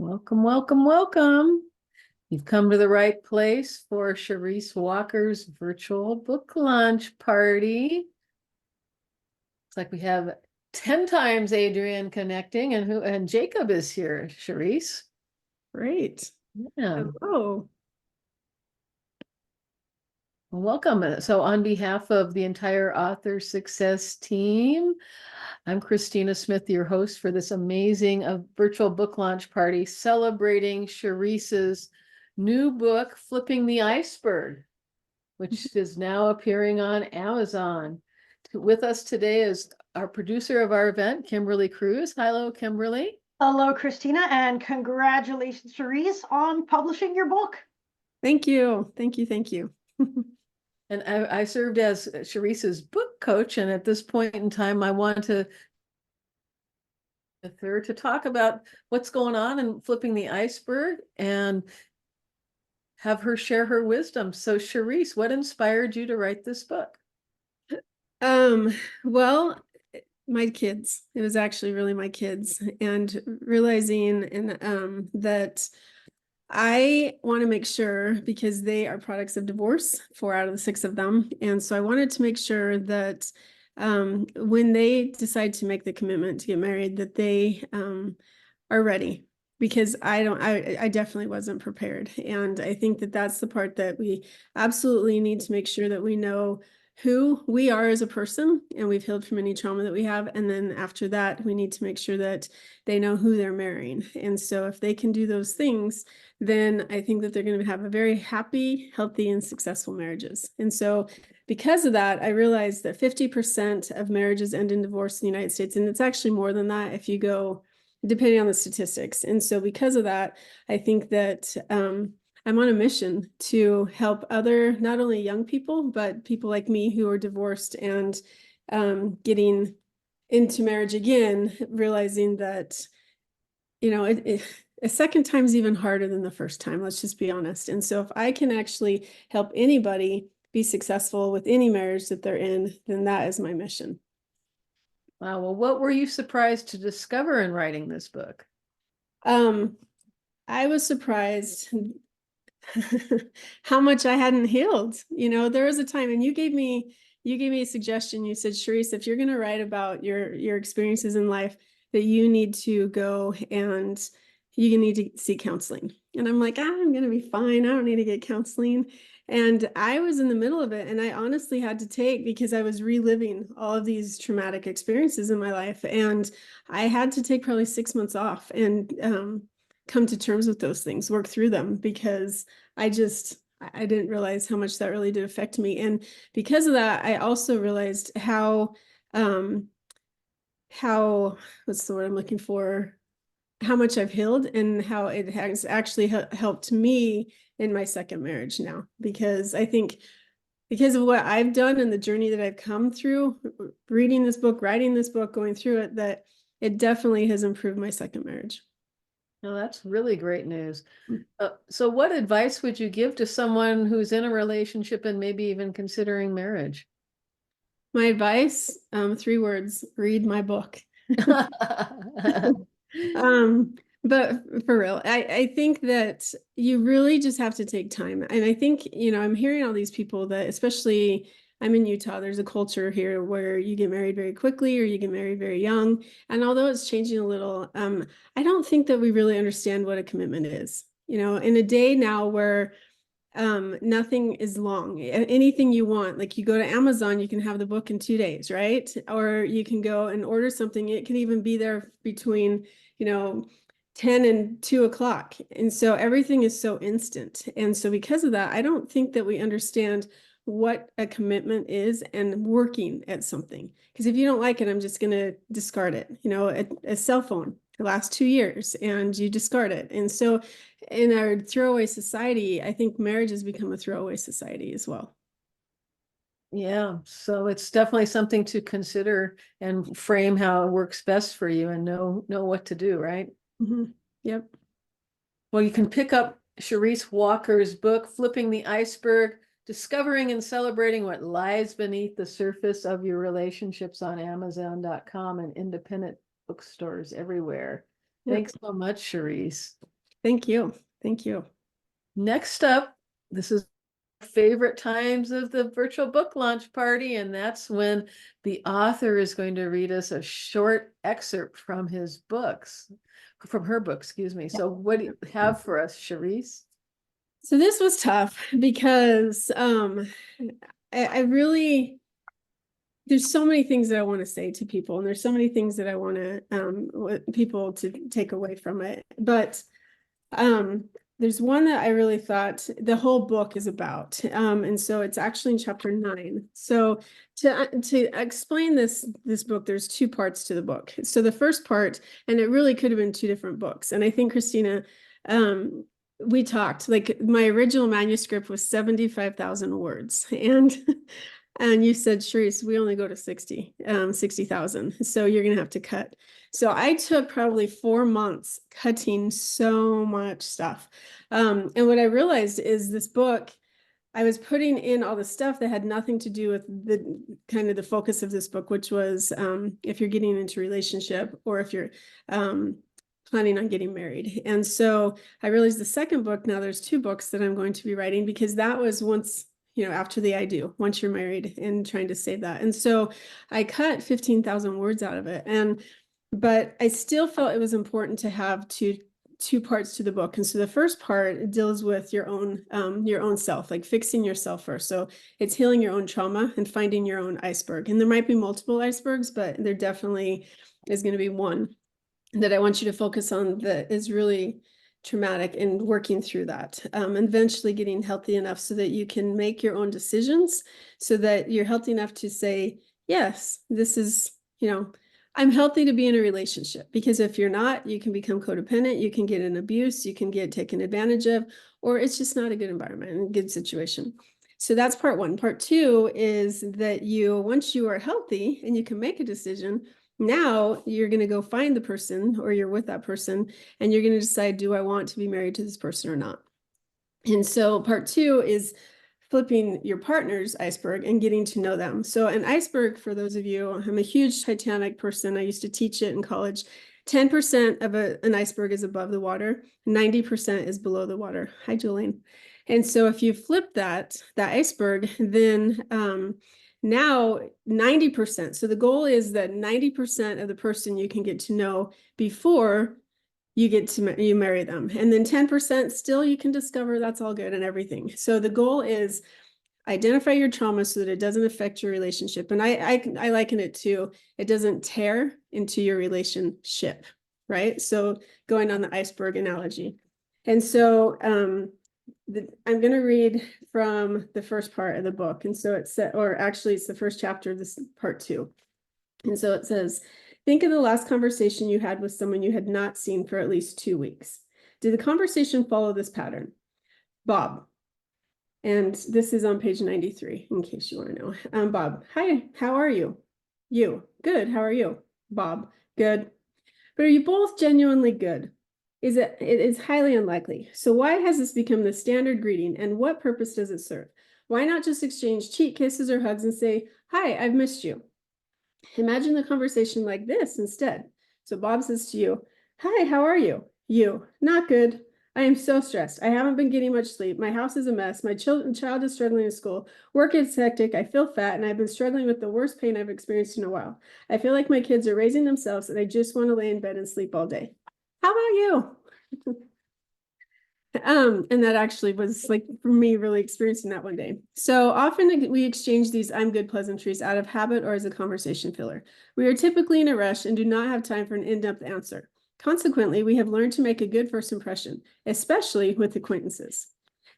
Welcome, welcome, welcome. You've come to the right place for Charisse Walker's virtual book launch party. It's like we have 10 times Adrienne connecting and Jacob is here, Charisse. Great. Yeah. Hello. Well, welcome. So on behalf of the entire Author Success team, I'm Christina Smith, your host for this amazing virtual book launch party celebrating Charisse's new book, Flipping the Iceberg, which is now appearing on Amazon. With us today is our producer of our event, Kimberly Cruz. Hello, Kimberly. Hello, Christina, and congratulations, Charisse, on publishing your book. Thank you. Thank you. Thank you. And I served as Charisse's book coach, and at this point in time, I want to with her to talk about what's going on in Flipping the Iceberg and have her share her wisdom. So Charisse, what inspired you to write this book? Well, my kids. It was actually really my kids, and realizing that I want to make sure, because they are products of divorce, 4 out of the 6 of them. And so I wanted to make sure that when they decide to make the commitment to get married, that they are ready, because I definitely wasn't prepared. And I think that that's the part that we absolutely need to make sure that we know who we are as a person, and we've healed from any trauma that we have. And then after that, we need to make sure that they know who they're marrying. And so if they can do those things, then I think that they're going to have a very happy, healthy, and successful marriages. And so because of that, I realized that 50% of marriages end in divorce in the United States. And it's actually more than that if you go, depending on the statistics. And so because of that, I think that I'm on a mission to help other, not only young people, but people like me who are divorced and getting into marriage again, realizing that, a second time is even harder than the first time. Let's just be honest. And so if I can actually help anybody be successful with any marriage that they're in, then that is my mission. Wow. Well, what were you surprised to discover in writing this book? I was surprised how much I hadn't healed. There was a time, and you gave me a suggestion. You said, Charisse, if you're going to write about your experiences in life, that you need to go and you need to seek counseling. And I'm like, I'm going to be fine. I don't need to get counseling. And I was in the middle of it, and I honestly had to take, because I was reliving all of these traumatic experiences in my life. And I had to take probably 6 months off and come to terms with those things, work through them, because I didn't realize how much that really did affect me. And because of that, I also realized how what's the word I'm looking for? How much I've healed, and how it has actually helped me in my second marriage now, because I think because of what I've done and the journey that I've come through, reading this book, writing this book, going through it, that it definitely has improved my second marriage. Oh, that's really great news. So what advice would you give to someone who's in a relationship and maybe even considering marriage? My advice, 3 words: read my book. But for real, I think that you really just have to take time. And I think, I'm hearing all these people that, especially I'm in Utah, there's a culture here where you get married very quickly or you get married very young. And although it's changing a little, I don't think that we really understand what a commitment is. In a day now where nothing is long, anything you want, like you go to Amazon, you can have the book in 2 days, right? Or you can go and order something, it can even be there between 10 and 2 o'clock. And so everything is so instant. And so because of that, I don't think that we understand what a commitment is and working at something. Because if you don't like it, I'm just going to discard it. A cell phone, it lasts 2 years and you discard it. And so in our throwaway society, I think marriage has become a throwaway society as well. Yeah, so it's definitely something to consider and frame how it works best for you and know what to do, right? Mm-hmm. Yep. Well, you can pick up Charisse Walker's book, Flipping the Iceberg, Discovering and Celebrating What Lies Beneath the Surface of Your Relationships on Amazon.com and independent bookstores everywhere. Yep. Thanks so much, Charisse. Thank you. Thank you. Next up, this is favorite times of the virtual book launch party, and that's when the author is going to read us a short excerpt from his books, from her book, excuse me. So what do you have for us, Charisse? So this was tough because I really, there's so many things that I want to say to people, and there's so many things that I want to people to take away from it. But there's one that I really thought the whole book is about. And so it's actually in chapter 9. So to explain this book, there's 2 parts to the book. So the first part, and it really could have been 2 different books. And I think Christina, we talked, like my original manuscript was 75,000 words. And you said, Charisse, we only go to 60,000. So you're going to have to cut. So I took probably 4 months cutting so much stuff. And what I realized is this book, I was putting in all the stuff that had nothing to do with the kind of the focus of this book, which was if you're getting into a relationship or if you're planning on getting married. And so I realized the second book, now there's 2 books that I'm going to be writing, because that was once, you know, after the I do, once you're married, and trying to save that. And so I cut 15,000 words out of it. But I still felt it was important to have two parts to the book. And so the first part deals with your own self, like fixing yourself first. So it's healing your own trauma and finding your own iceberg. And there might be multiple icebergs, but there definitely is going to be one that I want you to focus on that is really traumatic, and working through that, and eventually getting healthy enough so that you can make your own decisions, so that you're healthy enough to say, yes, this is, you know, I'm healthy to be in a relationship. Because if you're not, you can become codependent, you can get an abuse, you can get taken advantage of, or it's just not a good environment and a good situation. So that's part 1. Part 2 is that once you are healthy and you can make a decision, now you're going to go find the person, or you're with that person, and you're going to decide, do I want to be married to this person or not? And so part 2 is flipping your partner's iceberg and getting to know them. So an iceberg, for those of you, I'm a huge Titanic person. I used to teach it in college. 10% of an iceberg is above the water, 90% is below the water. Hi, Jolene. And so if you flip that iceberg, then now 90%. So the goal is that 90% of the person you can get to know before you marry them. And then 10% still you can discover, that's all good and everything. So the goal is identify your trauma so that it doesn't affect your relationship. And I liken it to, it doesn't tear into your relationship, right? So going on the iceberg analogy. And so I'm going to read from the first part of the book. And so it's the first chapter of this part 2. And so it says, think of the last conversation you had with someone you had not seen for at least 2 weeks. Did the conversation follow this pattern? Bob. And this is on page 93, in case you want to know. Bob, hi, how are you? You, good, how are you? Bob, good. But are you both genuinely good? It is highly unlikely. So why has this become the standard greeting, and what purpose does it serve? Why not just exchange cheek kisses or hugs and say, hi, I've missed you? Imagine the conversation like this instead. So Bob says to you, hi, how are you? You, not good. I am so stressed. I haven't been getting much sleep. My house is a mess. My child is struggling in school. Work is hectic. I feel fat, and I've been struggling with the worst pain I've experienced in a while. I feel like my kids are raising themselves, and I just want to lay in bed and sleep all day. How about you? And that actually was, like, for me, really experiencing that one day. So often we exchange these I'm good pleasantries out of habit or as a conversation filler. We are typically in a rush and do not have time for an in-depth answer. Consequently, we have learned to make a good first impression, especially with acquaintances.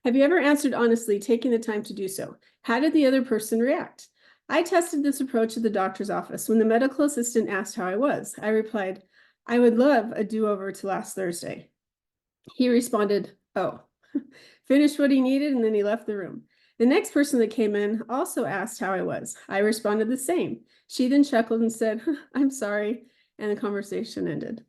Have you ever answered honestly, taking the time to do so? How did the other person react? I tested this approach at the doctor's office when the medical assistant asked how I was. I replied, I would love a do-over to last Thursday. He responded, oh, finished what he needed, and then he left the room. The next person that came in also asked how I was. I responded the same. She then chuckled and said, I'm sorry, and the conversation ended.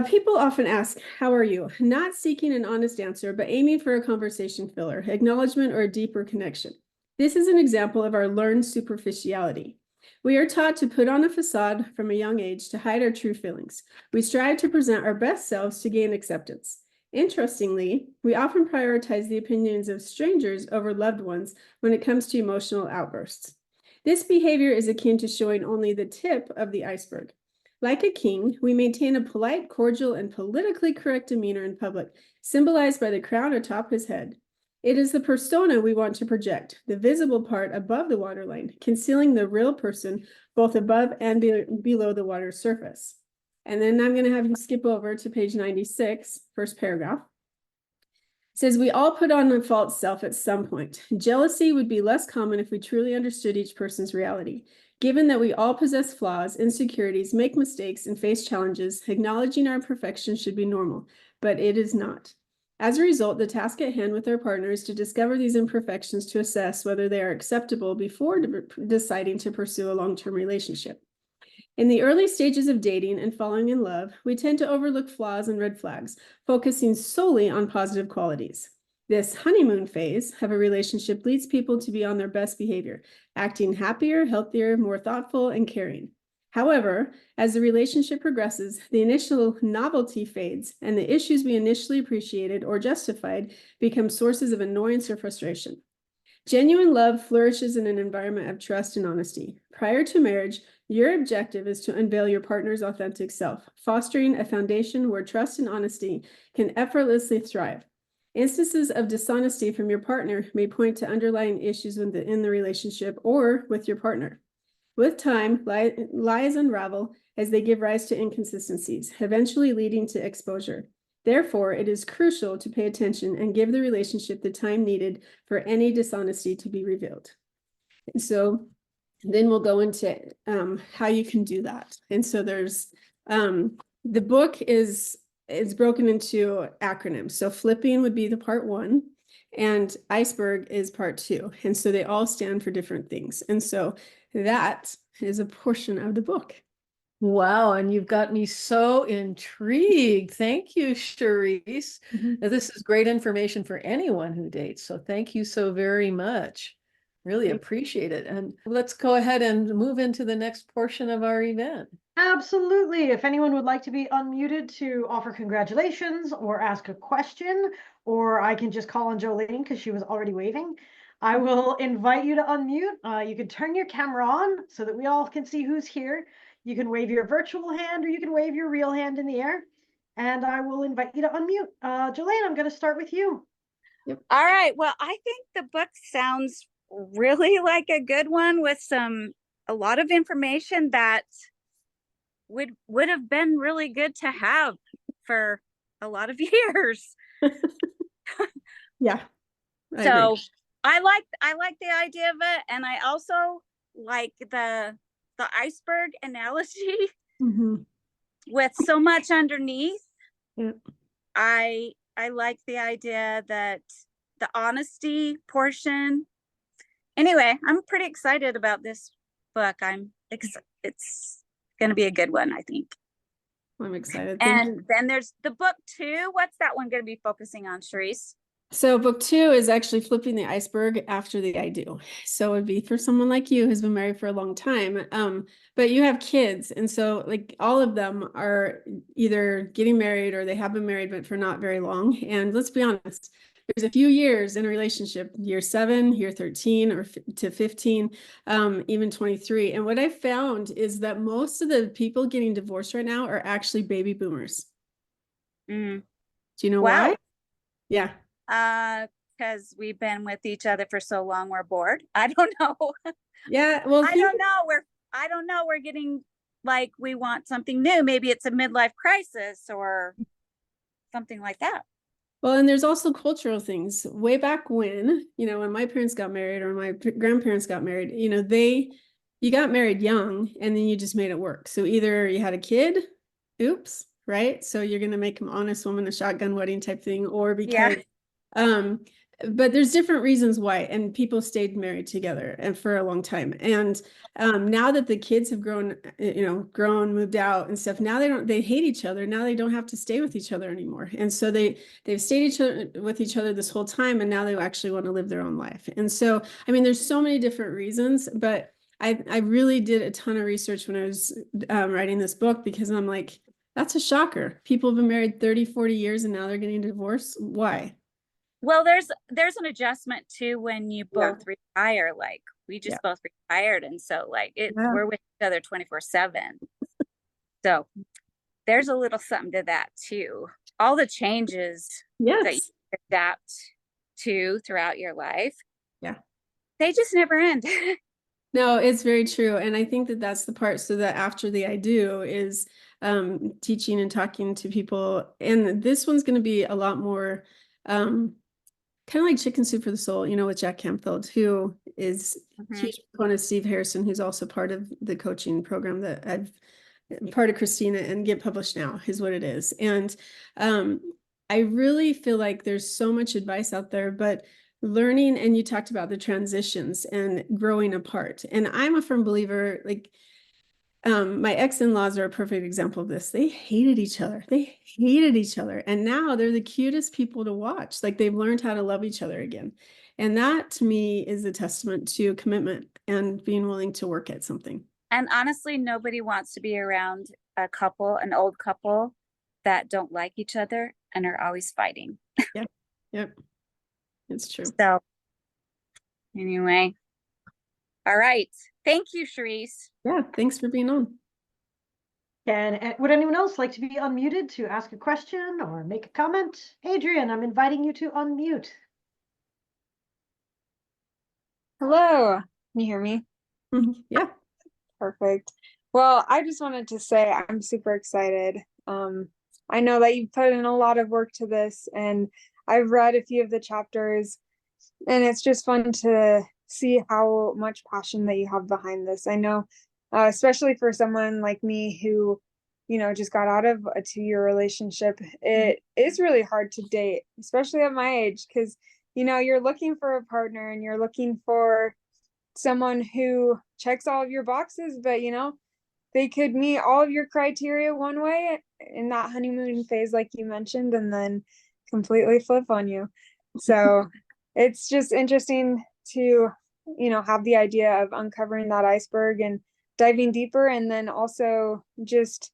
People often ask, how are you? Not seeking an honest answer, but aiming for a conversation filler, acknowledgement, or a deeper connection. This is an example of our learned superficiality. We are taught to put on a facade from a young age to hide our true feelings. We strive to present our best selves to gain acceptance. Interestingly, we often prioritize the opinions of strangers over loved ones when it comes to emotional outbursts. This behavior is akin to showing only the tip of the iceberg. Like a king, we maintain a polite, cordial, and politically correct demeanor in public, symbolized by the crown atop his head. It is the persona we want to project, the visible part above the waterline, concealing the real person both above and below the water's surface. And then I'm going to have you skip over to page 96, first paragraph. It says, we all put on a false self at some point. Jealousy would be less common if we truly understood each person's reality. Given that we all possess flaws, insecurities, make mistakes, and face challenges, acknowledging our imperfections should be normal, but it is not. As a result, the task at hand with our partner is to discover these imperfections to assess whether they are acceptable before deciding to pursue a long-term relationship. In the early stages of dating and falling in love, we tend to overlook flaws and red flags, focusing solely on positive qualities. This honeymoon phase of a relationship leads people to be on their best behavior, acting happier, healthier, more thoughtful, and caring. However, as the relationship progresses, the initial novelty fades, and the issues we initially appreciated or justified become sources of annoyance or frustration. Genuine love flourishes in an environment of trust and honesty. Prior to marriage, your objective is to unveil your partner's authentic self, fostering a foundation where trust and honesty can effortlessly thrive. Instances of dishonesty from your partner may point to underlying issues in the relationship or with your partner. With time, lies unravel as they give rise to inconsistencies, eventually leading to exposure. Therefore, it is crucial to pay attention and give the relationship the time needed for any dishonesty to be revealed. And so then we'll go into how you can do that. And so there's the book is broken into acronyms. So flipping would be the part 1 and iceberg is part 2. And so they all stand for different things. And so that is a portion of the book. Wow, and you've got me so intrigued. Thank you, Charisse. This is great information for anyone who dates. So thank you so very much. Really appreciate it. And let's go ahead and move into the next portion of our event. Absolutely. If anyone would like to be unmuted to offer congratulations or ask a question, or I can just call on Jolene because she was already waving, I will invite you to unmute. You can turn your camera on so that we all can see who's here. You can wave your virtual hand or you can wave your real hand in the air. And I will invite you to unmute. Jolene, I'm going to start with you. Yep. All right. Well, I think the book sounds really like a good one with a lot of information that would have been really good to have for a lot of years. Yeah. So I like the idea of it, and I also like the iceberg analogy with so much underneath. Yeah. I like the idea that the honesty portion. Anyway, I'm pretty excited about this book. It's going to be a good one, I think. I'm excited. And then there's the book 2. What's that one going to be focusing on, Charisse? So book 2 is actually flipping the iceberg after the I do. So it'd be for someone like you who's been married for a long time. But you have kids. And so like all of them are either getting married or they have been married, but for not very long. And let's be honest, there's a few years in a relationship, year 7, year 13, or to 15, even 23. And what I found is that most of the people getting divorced right now are actually baby boomers. Do you know why? Yeah. Because we've been with each other for so long, we're bored. I don't know. Yeah. Well, I don't know. We're getting like we want something new. Maybe it's a midlife crisis or something like that. Well, and there's also cultural things. Way back when, when my parents got married or my grandparents got married, you got married young and then you just made it work. So either you had a kid, oops, right? So you're going to make an honest woman a shotgun wedding type thing, or because, but there's different reasons why, and people stayed married together and for a long time. And now that the kids have grown, moved out and stuff, now they hate each other. Now they don't have to stay with each other anymore. And so they've stayed with each other this whole time. And now they actually want to live their own life. And so, I mean, there's so many different reasons, but I really did a ton of research when I was writing this book, because I'm like, that's a shocker. People have been married 30, 40 years and now they're getting divorced. Why? Well, there's an adjustment too when you Yeah. both retire. Like we just both retired, and so like Yeah. we're with each other 24/7. So there's a little something to that too. All the changes that you Yes. adapt to throughout your life, Yeah. they just never end. No, it's very true. And I think that that's the part, so that after the I do is teaching and talking to people. And this one's going to be a lot more kind of like Chicken Soup for the Soul, you know, with Jack Canfield, who is huge proponent of Steve Harrison, who's also part of the coaching program that I've part of Christina, and Get Published Now is what it is. And I really feel like there's so much advice out there, but learning, and you talked about the transitions and growing apart. And I'm a firm believer, like my ex-in-laws are a perfect example of this. They hated each other. And now they're the cutest people to watch. Like they've learned how to love each other again. And that to me is a testament to commitment and being willing to work at something. And honestly, nobody wants to be around an old couple that don't like each other and are always fighting. Yep. It's true. So anyway, all right. Thank you, Charisse. Yeah, thanks for being on. And would anyone else like to be unmuted to ask a question or make a comment? Adrian, I'm inviting you to unmute. Hello, can you hear me? Yeah. Perfect. Well, I just wanted to say I'm super excited. I know that you've put in a lot of work to this, and I've read a few of the chapters, and it's just fun to see how much passion that you have behind this. I know, especially for someone like me who, just got out of a 2-year relationship, it is really hard to date, especially at my age, because, you're looking for a partner and you're looking for someone who checks all of your boxes, but they could meet all of your criteria one way in that honeymoon phase, like you mentioned, and then completely flip on you. So it's just interesting to, have the idea of uncovering that iceberg and diving deeper, and then also just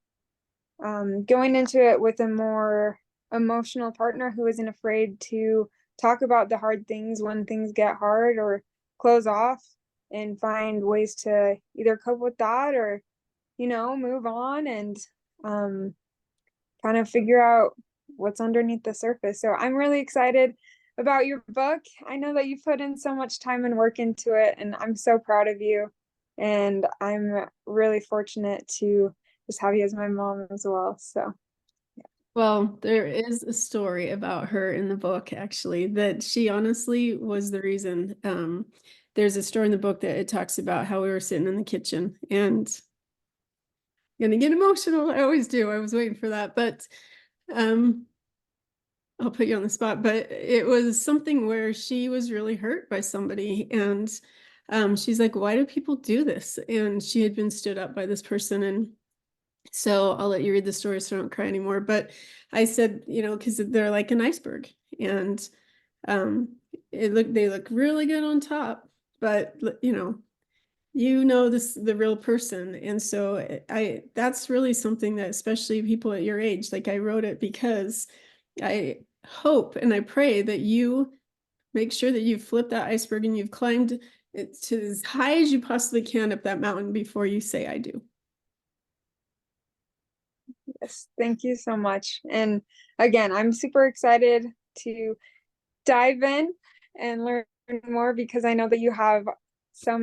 going into it with a more emotional partner who isn't afraid to talk about the hard things when things get hard, or close off and find ways to either cope with that or move on and kind of figure out what's underneath the surface. So I'm really excited about your book. I know that you put in so much time and work into it, and I'm so proud of you. And I'm really fortunate to just have you as my mom as well. So Well, there is a story about her in the book, actually, that she honestly was the reason. There's a story in the book that it talks about how we were sitting in the kitchen, and I'm gonna get emotional. I always do. I was waiting for that, but I'll put you on the spot. But it was something where she was really hurt by somebody, and she's like, "Why do people do this?" And she had been stood up by this person, and so I'll let you read the story so I don't cry anymore. But I said, because they're like an iceberg, and they look really good on top, but this the real person. And so that's really something that, especially people at your age, like I wrote it because I hope and I pray that you make sure that you've flipped that iceberg and you've climbed it to as high as you possibly can up that mountain before you say I do. yes, thank you so much. And again, I'm super excited to dive in and learn more, because I know that you have so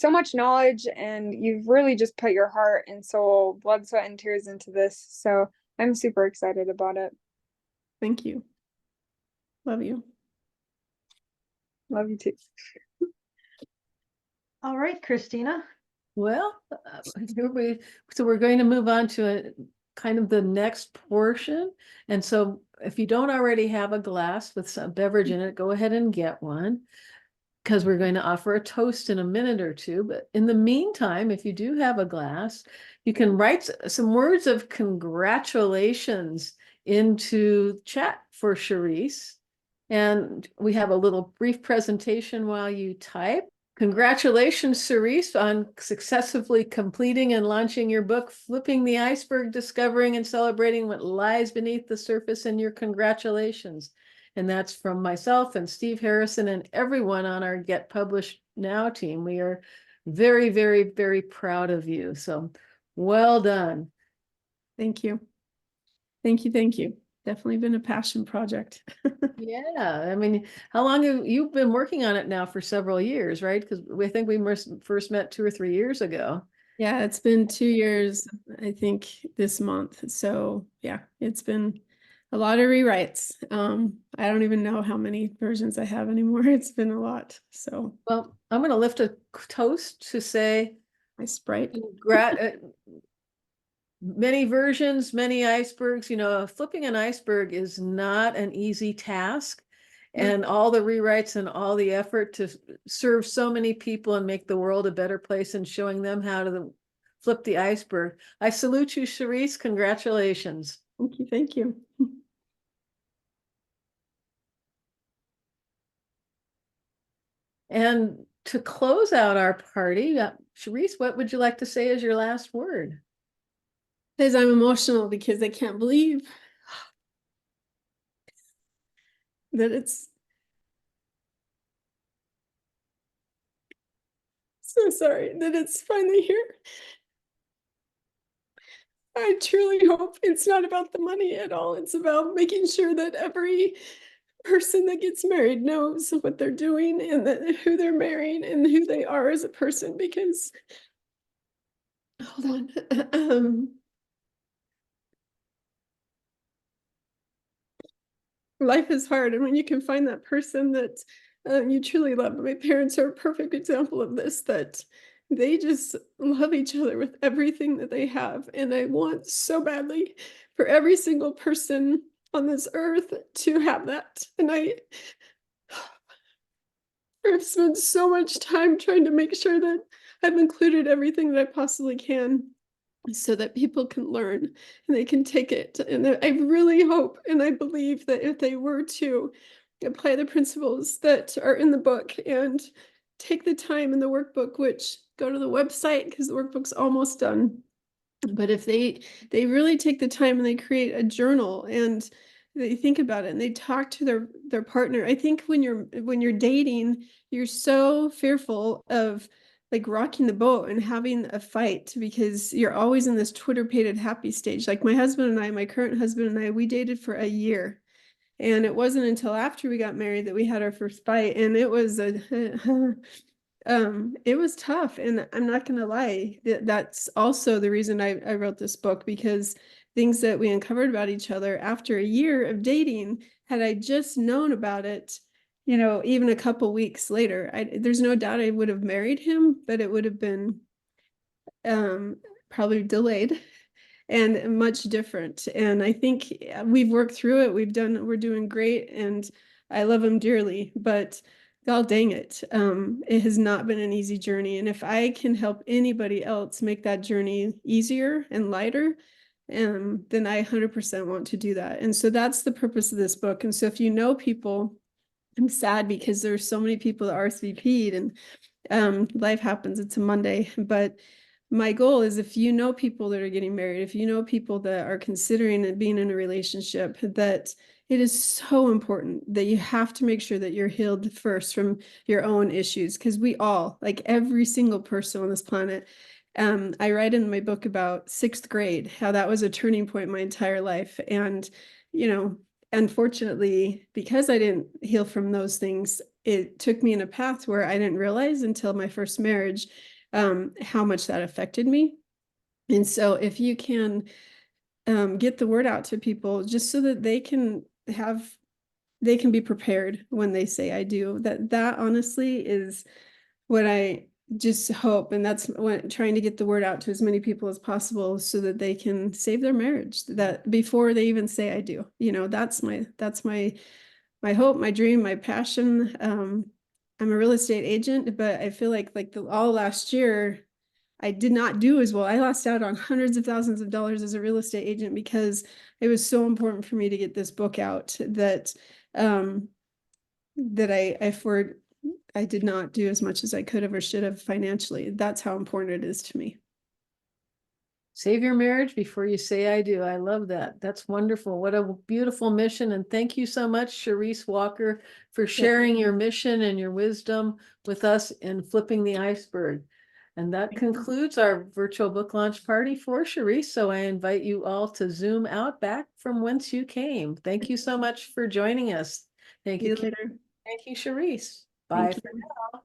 much knowledge, and you've really just put your heart and soul, blood, sweat, and tears into this. So I'm super excited about it. Thank you. Love you. Love you too. All right, Christina. Well, so we're going to move on to a kind of the next portion. And so if you don't already have a glass with some beverage in it, go ahead and get one, because we're going to offer a toast in a minute or two. But in the meantime, if you do have a glass, you can write some words of congratulations into chat for Charisse. And we have a little brief presentation while you type, Congratulations, Cerise, on successfully completing and launching your book, Flipping the Iceberg, Discovering and Celebrating What Lies Beneath the Surface, and your congratulations. And that's from myself and Steve Harrison and everyone on our Get Published Now team. We are very, very, very proud of you. So well done. Thank you. Thank you. Thank you. Definitely been a passion project. Yeah, I mean, how long have you been working on it now? For several years, right? Because we think we first met 2 or 3 years ago. Yeah, it's been 2 years, I think, this month. So yeah, it's been a lot of rewrites. I don't even know how many versions I have anymore. It's been a lot. So Well, I'm going to lift a toast to say my Sprite. many versions, many icebergs. You know, flipping an iceberg is not an easy task. And all the rewrites and all the effort to serve so many people and make the world a better place and showing them how to flip the iceberg. I salute you, Cherise. Congratulations. Thank you. Thank you. And to close out our party, Cherise, what would you like to say as your last word? Because I'm emotional because I can't believe that it's so sorry that it's finally here. I truly hope it's not about the money at all. It's about making sure that every person that gets married knows what they're doing and that who they're marrying and who they are as a person. Because hold on, life is hard, and when you can find that person that you truly love. My parents are a perfect example of this, that they just love each other with everything that they have, and I want so badly for every single person on this earth to have that. And I've spent so much time trying to make sure that I've included everything that I possibly can so that people can learn and they can take it. And I really hope and I believe that if they were to apply the principles that are in the book and take the time in the workbook, which go to the website because the workbook's almost done. But if they really take the time and they create a journal and they think about it and they talk to their partner. I think when you're dating, you're so fearful of like rocking the boat and having a fight because you're always in this Twitter-pated happy stage. Like my husband and I, my current husband and I, we dated for a year. And it wasn't until after we got married that we had our first fight. And it was it was tough. And I'm not gonna lie, that's also the reason I wrote this book, because things that we uncovered about each other after a year of dating, had I just known about it, you know, even a couple weeks later, there's no doubt I would have married him, but it would have been probably delayed and much different. And I think we've worked through it. We're doing great, and I love him dearly, but god dang it, it has not been an easy journey. And if I can help anybody else make that journey easier and lighter, then I 100% want to do that. And so that's the purpose of this book. And so if you know people, I'm sad because there's so many people that RSVP'd, and life happens. It's a Monday, but my goal is, if you know people that are getting married, if you know people that are considering being in a relationship, that it is so important that you have to make sure that you're healed first from your own issues. Because we all, like every single person on this planet, I write in my book about 6th grade, how that was a turning point in my entire life. And, you know, unfortunately, because I didn't heal from those things, it took me in a path where I didn't realize until my first marriage how much that affected me. And so if you can get the word out to people just so that they can be prepared when they say I do, that honestly is what I just hope. And that's what trying to get the word out to as many people as possible so that they can save their marriage, that before they even say I do. You know, that's my hope, my dream, my passion. I'm a real estate agent, but I feel like all last year, I did not do as well. I lost out on hundreds of thousands of dollars as a real estate agent because it was so important for me to get this book out that that I I did not do as much as I could have or should have financially. That's how important it is to me. Save your marriage before you say I do. I love that. That's wonderful. What a beautiful mission. And thank you so much, Charisse Walker, for sharing your mission and your wisdom with us in Flipping the Iceberg. And that concludes our virtual book launch party for Charisse. So I invite you all to zoom out back from whence you came. Thank you so much for joining us. Thank See you. you later. Thank you, Charisse. Bye Thank for you. now.